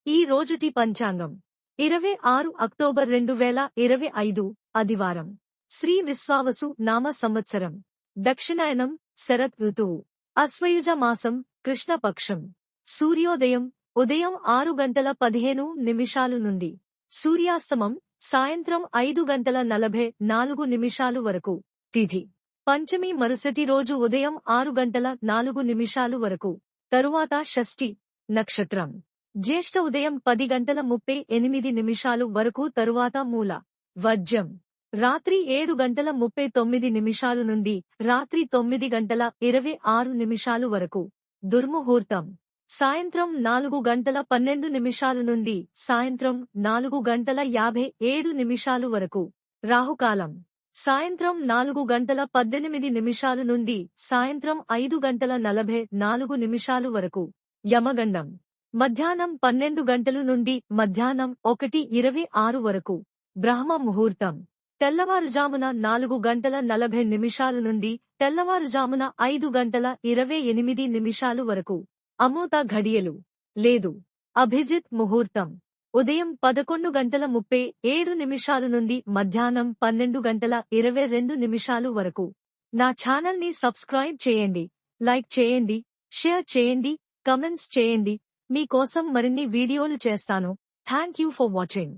ఈ రోజుటి పంచాంగం 26 అక్టోబర్ 2025 ఆదివారం. శ్రీ విశ్వావసు నామ సంవత్సరం. దక్షిణాయనం శరత్ ఋతువు. అశ్వయుజ మాసం కృష్ణపక్షం. సూర్యోదయం ఉదయం 6:15 నుండి. సూర్యాస్తమం సాయంత్రం 5:44 వరకు. తిథి పంచమి మరుసటి రోజు ఉదయం 6:04 వరకు. తరువాత షష్ఠి. నక్షత్రం జ్యేష్ఠ ఉదయం 10:38 వరకు. తరువాత మూల. వర్జ్యం రాత్రి 7:39 నుండి రాత్రి 9:26 వరకు. దుర్ముహూర్తం సాయంత్రం 4:12 నుండి సాయంత్రం 4:57 వరకు. రాహుకాలం సాయంత్రం 4:18 నుండి సాయంత్రం 5:44 వరకు. యమగండం మధ్యాహ్నం 12 నుండి మధ్యాహ్నం 1:26 వరకు. బ్రహ్మ ముహూర్తం తెల్లవారుజామున 4:40 నుండి తెల్లవారుజామున 5:28 వరకు. అమృత ఘడియలు లేదు. అభిజిత్ ముహూర్తం ఉదయం 11:37 నుండి మధ్యాహ్నం 12:22 వరకు. నా ఛానల్ని సబ్స్క్రైబ్ చేయండి, లైక్ చేయండి, షేర్ చేయండి, కమెంట్స్ చేయండి. మీ కోసం మరిన్ని వీడియోలు చేస్తాను. Thank you for watching.